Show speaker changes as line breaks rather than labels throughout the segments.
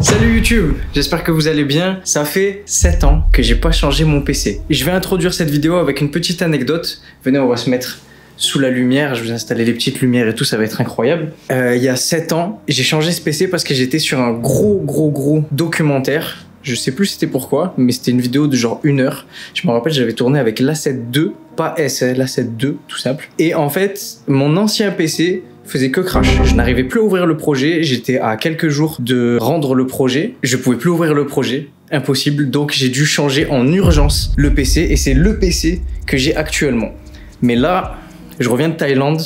Salut YouTube, j'espère que vous allez bien. Ça fait 7 ans que j'ai pas changé mon PC. Je vais introduire cette vidéo avec une petite anecdote. Venez, on va se mettre sous la lumière, je vais installer les petites lumières et tout, ça va être incroyable. Il y a 7 ans, j'ai changé ce PC parce que j'étais sur un gros documentaire. Je sais plus c'était pourquoi, mais c'était une vidéo de genre 1 heure. Je me rappelle, j'avais tourné avec l'A7 II, pas S, l'A7 II, tout simple. Et en fait, mon ancien PC faisait que crash. Je n'arrivais plus à ouvrir le projet. J'étais à quelques jours de rendre le projet. Je pouvais plus ouvrir le projet. Impossible. Donc j'ai dû changer en urgence le PC et c'est le PC que j'ai actuellement. Mais là, je reviens de Thaïlande.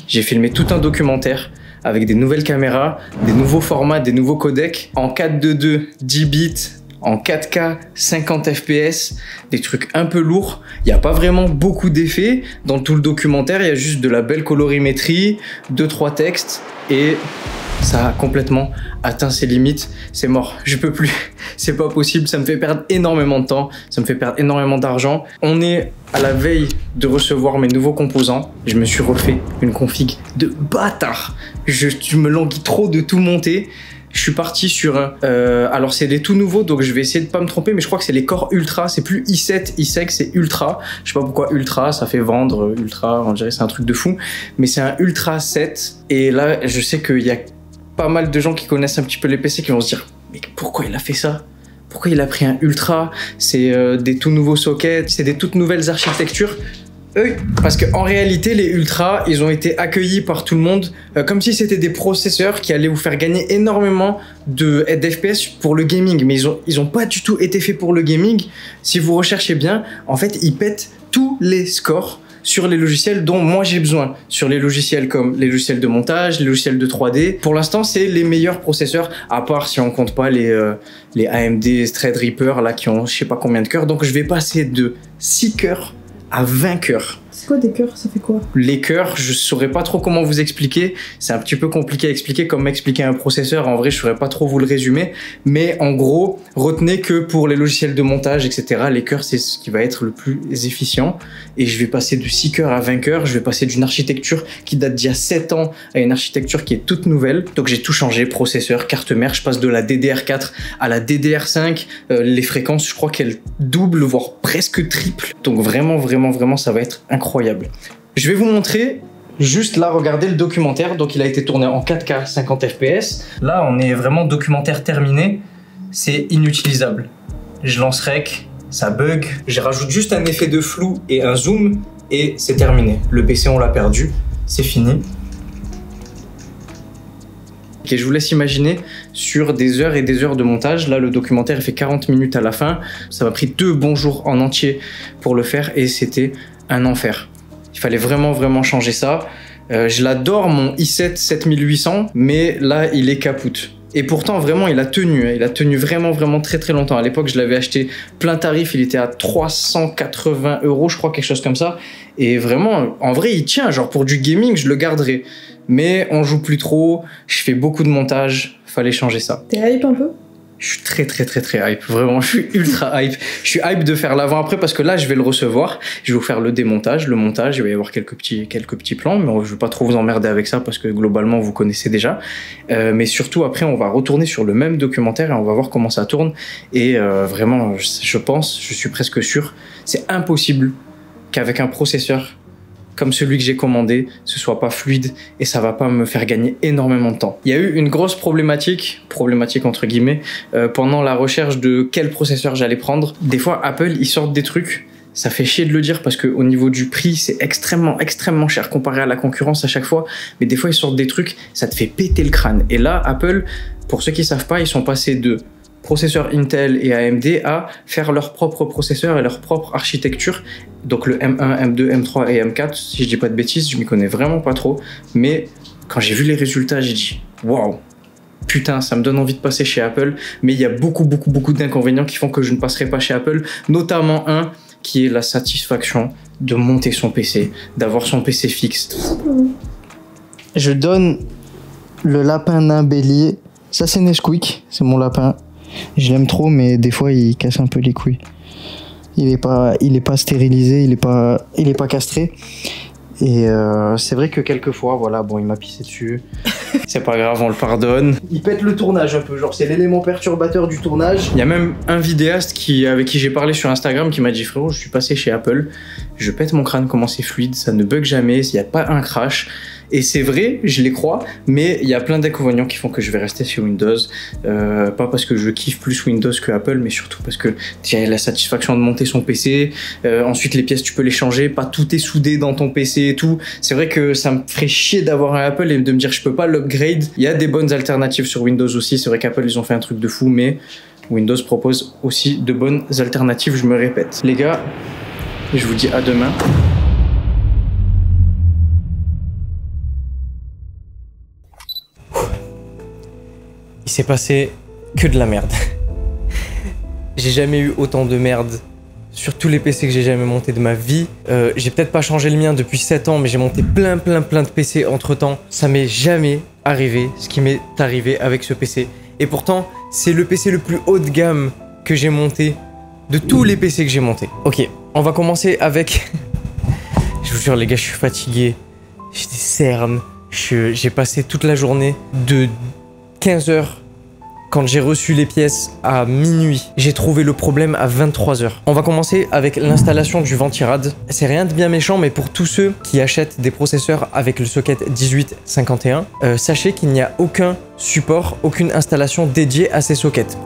J'ai filmé tout un documentaire avec des nouvelles caméras, des nouveaux formats, des nouveaux codecs en 4:2 10 bits. En 4K, 50 FPS, des trucs un peu lourds. Il n'y a pas vraiment beaucoup d'effets dans tout le documentaire. Il y a juste de la belle colorimétrie, 2-3 textes et ça a complètement atteint ses limites. C'est mort, je peux plus. C'est pas possible, ça me fait perdre énormément de temps, ça me fait perdre énormément d'argent. On est à la veille de recevoir mes nouveaux composants. Je me suis refait une config de bâtard. Je me languis trop de tout monter. Je suis parti sur alors c'est des tout nouveaux, donc je vais essayer de pas me tromper, mais je crois que c'est les Core Ultra, c'est plus i7, i5, c'est Ultra. Je sais pas pourquoi Ultra, ça fait vendre Ultra, on dirait c'est un truc de fou, mais c'est un Ultra 7. Et là, je sais qu'il y a pas mal de gens qui connaissent un petit peu les PC qui vont se dire, mais pourquoi il a fait ça? Pourquoi il a pris un Ultra? C'est des tout nouveaux sockets, c'est des toutes nouvelles architectures. Parce qu'en réalité, les Ultra, ils ont été accueillis par tout le monde comme si c'était des processeurs qui allaient vous faire gagner énormément d'FPS pour le gaming. Mais ils ont pas du tout été faits pour le gaming. Si vous recherchez bien, en fait, ils pètent tous les scores sur les logiciels dont moi j'ai besoin. Sur les logiciels comme les logiciels de montage, les logiciels de 3D. Pour l'instant, c'est les meilleurs processeurs, à part si on compte pas les AMD Threadripper là qui ont je sais pas combien de cœurs. Donc je vais passer de 6 cœurs à 20 cœurs.
C'est quoi des cœurs? Ça fait quoi?
Les cœurs, je saurais pas trop comment vous expliquer. C'est un petit peu compliqué à expliquer, comme expliquer un processeur. En vrai, je saurais pas trop vous le résumer. Mais en gros, retenez que pour les logiciels de montage, etc., les cœurs, c'est ce qui va être le plus efficient. Et je vais passer de 6 cœurs à 20 cœurs. Je vais passer d'une architecture qui date d'il y a 7 ans à une architecture qui est toute nouvelle. Donc j'ai tout changé, processeur, carte mère. Je passe de la DDR4 à la DDR5. Les fréquences, je crois qu'elles doublent, voire presque triplent. Donc vraiment, ça va être incroyable. Je vais vous montrer juste là, regardez le documentaire. Donc il a été tourné en 4K 50 FPS. Là on est vraiment documentaire terminé. C'est inutilisable. Je lance rec, ça bug. Je rajoute juste un effet de flou et un zoom et c'est terminé. Le PC on l'a perdu, c'est fini. Ok, je vous laisse imaginer sur des heures et des heures de montage. Là, le documentaire il fait 40 minutes à la fin. Ça m'a pris 2 bons jours en entier pour le faire et c'était un enfer. Il fallait vraiment changer ça. Je l'adore, mon i7 7800, mais là, il est capoute. Et pourtant, vraiment, il a tenu. Il a tenu vraiment très longtemps. À l'époque, je l'avais acheté plein tarif. Il était à 380 €, je crois, quelque chose comme ça. Et vraiment, en vrai, il tient. Genre, pour du gaming, je le garderai. Mais on joue plus trop. Je fais beaucoup de montage. Fallait changer ça.
T'es hype un peu?
Je suis très hype, vraiment, je suis ultra hype. Je suis hype de faire l'avant-après parce que là, je vais le recevoir. Je vais vous faire le démontage, le montage, il va y avoir quelques petits plans, mais je ne vais pas trop vous emmerder avec ça parce que globalement, vous connaissez déjà. Mais surtout, après, on va retourner sur le même documentaire et on va voir comment ça tourne. Et vraiment, je suis presque sûr, c'est impossible qu'avec un processeur comme celui que j'ai commandé, ce soit pas fluide et ça va pas me faire gagner énormément de temps. Il y a eu une grosse problématique entre guillemets, pendant la recherche de quel processeur j'allais prendre. Des fois, Apple, ils sortent des trucs, ça fait chier de le dire parce qu'au niveau du prix, c'est extrêmement cher comparé à la concurrence à chaque fois. Mais des fois, ils sortent des trucs, ça te fait péter le crâne. Et là, Apple, pour ceux qui savent pas, ils sont passés de processeurs Intel et AMD à faire leur propre processeur et leur propre architecture. Donc le M1, M2, M3 et M4, si je dis pas de bêtises, je m'y connais vraiment pas trop. Mais quand j'ai vu les résultats, j'ai dit waouh, putain, ça me donne envie de passer chez Apple. Mais il y a beaucoup d'inconvénients qui font que je ne passerai pas chez Apple. Notamment un qui est la satisfaction de monter son PC, d'avoir son PC fixe. Je donne le lapin nain bélier. Ça c'est Nesquik, c'est mon lapin. Je l'aime trop, mais des fois il casse un peu les couilles. Il est pas stérilisé, il est pas castré. Et c'est vrai que quelquefois, voilà, bon, il m'a pissé dessus. C'est pas grave, on le pardonne. Il pète le tournage un peu, genre c'est l'élément perturbateur du tournage. Il y a même un vidéaste avec qui j'ai parlé sur Instagram qui m'a dit frérot, je suis passé chez Apple, je pète mon crâne comment c'est fluide, ça ne bug jamais, il n'y a pas un crash. Et c'est vrai, je les crois, mais il y a plein d'inconvénients qui font que je vais rester chez Windows. Pas parce que je kiffe plus Windows que Apple, mais surtout parce que tu as la satisfaction de monter son PC. Ensuite, les pièces, tu peux les changer. Pas tout est soudé dans ton PC et tout. C'est vrai que ça me ferait chier d'avoir un Apple et de me dire je peux pas l'upgrade. Il y a des bonnes alternatives sur Windows aussi. C'est vrai qu'Apple, ils ont fait un truc de fou, mais Windows propose aussi de bonnes alternatives, je me répète. Les gars, je vous dis à demain. Il s'est passé que de la merde. J'ai jamais eu autant de merde sur tous les PC que j'ai jamais monté de ma vie. J'ai peut-être pas changé le mien depuis 7 ans, mais j'ai monté plein de PC entre temps. Ça m'est jamais arrivé ce qui m'est arrivé avec ce PC. Et pourtant, c'est le PC le plus haut de gamme que j'ai monté de tous les PC que j'ai montés. Ok, on va commencer avec... Je vous jure les gars, je suis fatigué. J'ai des cernes. J'ai passé toute la journée de 15h quand j'ai reçu les pièces à minuit. J'ai trouvé le problème à 23h. On va commencer avec l'installation du Ventirad. C'est rien de bien méchant, mais pour tous ceux qui achètent des processeurs avec le socket 1851, sachez qu'il n'y a aucun support, aucune installation dédiée à ces sockets.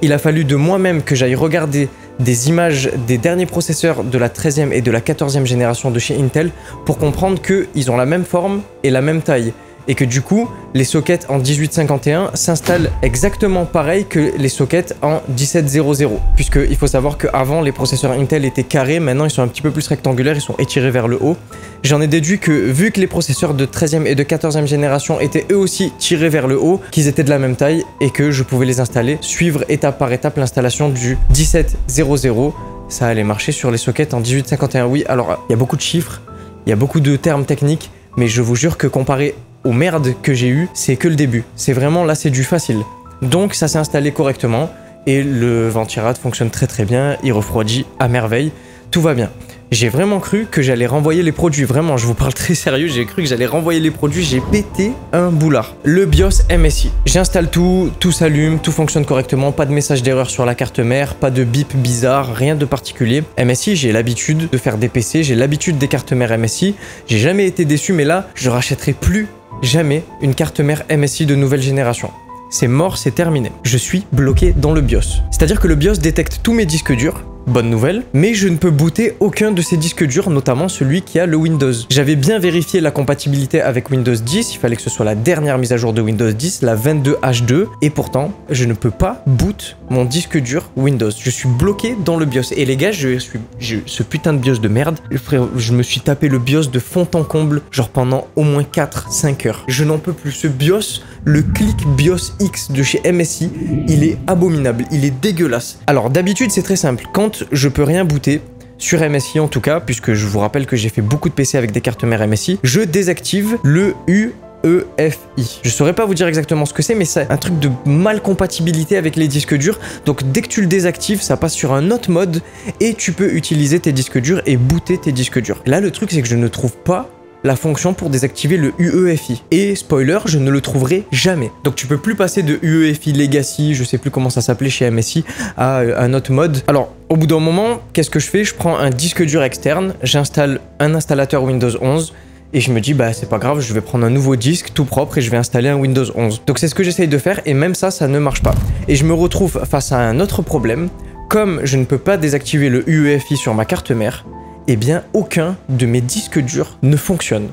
Il a fallu de moi-même que j'aille regarder des images des derniers processeurs de la 13e et de la 14e génération de chez Intel pour comprendre qu'ils ont la même forme et la même taille. Et que du coup, les sockets en 1851 s'installent exactement pareil que les sockets en 1700. Puisqu'il faut savoir qu'avant, les processeurs Intel étaient carrés, maintenant ils sont un petit peu plus rectangulaires, ils sont étirés vers le haut. J'en ai déduit que, vu que les processeurs de 13e et de 14e génération étaient eux aussi tirés vers le haut, qu'ils étaient de la même taille et que je pouvais les installer, suivre étape par étape l'installation du 1700. Ça allait marcher sur les sockets en 1851. Oui, alors il y a beaucoup de chiffres, il y a beaucoup de termes techniques, mais je vous jure que comparé aux merdes que j'ai eu, c'est que le début. C'est vraiment, là, c'est du facile. Donc, ça s'est installé correctement et le Ventirad fonctionne très bien, il refroidit à merveille, tout va bien. J'ai vraiment cru que j'allais renvoyer les produits, vraiment, je vous parle très sérieux, j'ai cru que j'allais renvoyer les produits, j'ai pété un boulard. Le BIOS MSI. J'installe tout, tout s'allume, tout fonctionne correctement, pas de message d'erreur sur la carte mère, pas de bip bizarre, rien de particulier. MSI, j'ai l'habitude de faire des PC, j'ai l'habitude des cartes mères MSI, j'ai jamais été déçu, mais là, je rachèterai plus jamais une carte mère MSI de nouvelle génération. C'est mort, c'est terminé. Je suis bloqué dans le BIOS. C'est-à-dire que le BIOS détecte tous mes disques durs, bonne nouvelle, mais je ne peux booter aucun de ces disques durs, notamment celui qui a le Windows. J'avais bien vérifié la compatibilité avec Windows 10, il fallait que ce soit la dernière mise à jour de Windows 10, la 22H2, et pourtant, je ne peux pas boot mon disque dur Windows. Je suis bloqué dans le BIOS. Et les gars, j'ai ce putain de BIOS de merde. Frère, je me suis tapé le BIOS de fond en comble, genre pendant au moins 4-5 heures. Je n'en peux plus. Ce BIOS, le Click BIOS X de chez MSI, il est abominable, il est dégueulasse. Alors d'habitude, c'est très simple. Quand je peux rien booter, sur MSI en tout cas, puisque je vous rappelle que j'ai fait beaucoup de PC avec des cartes mères MSI, je désactive le UEFI. Je saurais pas vous dire exactement ce que c'est, mais c'est un truc de mal compatibilité avec les disques durs. Donc dès que tu le désactives, ça passe sur un autre mode et tu peux utiliser tes disques durs et booter tes disques durs. Là, le truc, c'est que je ne trouve pas la fonction pour désactiver le UEFI. Et spoiler, je ne le trouverai jamais. Donc tu peux plus passer de UEFI Legacy, je sais plus comment ça s'appelait chez MSI, à un autre mode. Alors, au bout d'un moment, qu'est-ce que je fais? Je prends un disque dur externe, j'installe un installateur Windows 11, et je me dis, bah c'est pas grave, je vais prendre un nouveau disque tout propre et je vais installer un Windows 11. Donc c'est ce que j'essaye de faire, et même ça, ça ne marche pas. Et je me retrouve face à un autre problème. Comme je ne peux pas désactiver le UEFI sur ma carte mère, eh bien aucun de mes disques durs ne fonctionne.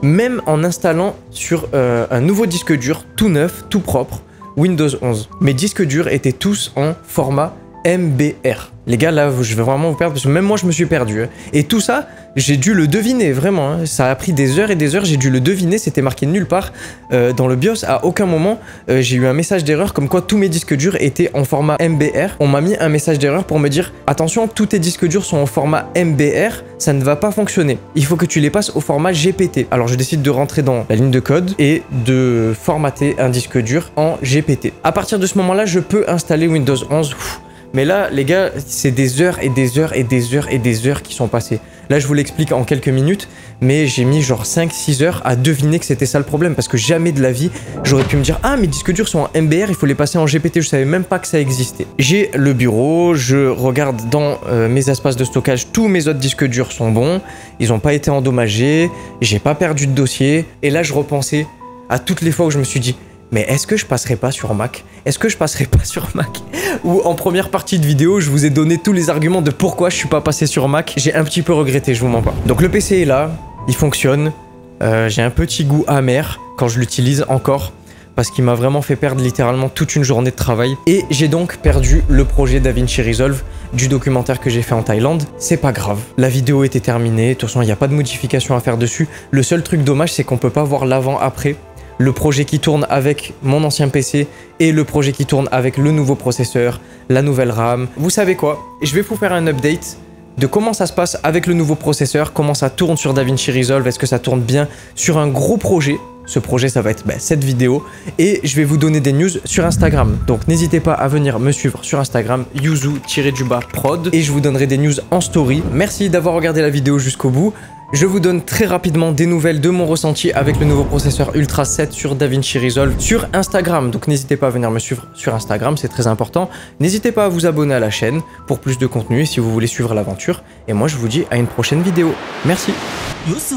Même en installant sur un nouveau disque dur tout neuf, tout propre, Windows 11. Mes disques durs étaient tous en format MBR. Les gars, là, je vais vraiment vous perdre, parce que même moi, je me suis perdu. Et tout ça, j'ai dû le deviner, vraiment. Ça a pris des heures et des heures, j'ai dû le deviner, c'était marqué nulle part. Dans le BIOS, à aucun moment, j'ai eu un message d'erreur comme quoi tous mes disques durs étaient en format MBR. On m'a mis un message d'erreur pour me dire « Attention, tous tes disques durs sont en format MBR, ça ne va pas fonctionner. Il faut que tu les passes au format GPT. » Alors, je décide de rentrer dans la ligne de code et de formater un disque dur en GPT. À partir de ce moment-là, je peux installer Windows 11. Mais là, les gars, c'est des heures et des heures et des heures et des heures qui sont passées. Là, je vous l'explique en quelques minutes,
mais j'ai mis genre 5-6 heures à deviner que c'était ça le problème, parce que jamais de la vie j'aurais pu me dire ah mes disques durs sont en MBR, il faut les passer en GPT, je savais même pas que ça existait. J'ai le bureau, je regarde dans mes espaces de stockage, tous mes autres disques durs sont bons, ils n'ont pas été endommagés, j'ai pas perdu de dossier, et là je repensais à toutes les fois où je me suis dit mais est-ce que je passerai pas sur Mac? Est-ce que je passerai pas sur Mac? Ou en première partie de vidéo, je vous ai donné tous les arguments de pourquoi je suis pas passé sur Mac. J'ai un petit peu regretté, je vous mens pas. Donc le PC est là, il fonctionne. J'ai un petit goût amer quand je l'utilise encore, parce qu'il m'a vraiment fait perdre littéralement toute une journée de travail. Et j'ai donc perdu le projet DaVinci Resolve du documentaire que j'ai fait en Thaïlande. C'est pas grave, la vidéo était terminée, de toute façon il n'y a pas de modification à faire dessus. Le seul truc dommage, c'est qu'on peut pas voir l'avant-après. Le projet qui tourne avec mon ancien PC et le projet qui tourne avec le nouveau processeur, la nouvelle RAM. Vous savez quoi? Je vais vous faire un update de comment ça se passe avec le nouveau processeur, comment ça tourne sur DaVinci Resolve, est-ce que ça tourne bien sur un gros projet. Ce projet, ça va être cette vidéo. Et je vais vous donner des news sur Instagram. Donc n'hésitez pas à venir me suivre sur Instagram, yuzu-prod. Et je vous donnerai des news en story. Merci d'avoir regardé la vidéo jusqu'au bout. Je vous donne très rapidement des nouvelles de mon ressenti avec le nouveau processeur Ultra 7 sur DaVinci Resolve sur Instagram. Donc n'hésitez pas à venir me suivre sur Instagram, c'est très important. N'hésitez pas à vous abonner à la chaîne pour plus de contenu si vous voulez suivre l'aventure. Et moi je vous dis à une prochaine vidéo. Merci.
Yuzu.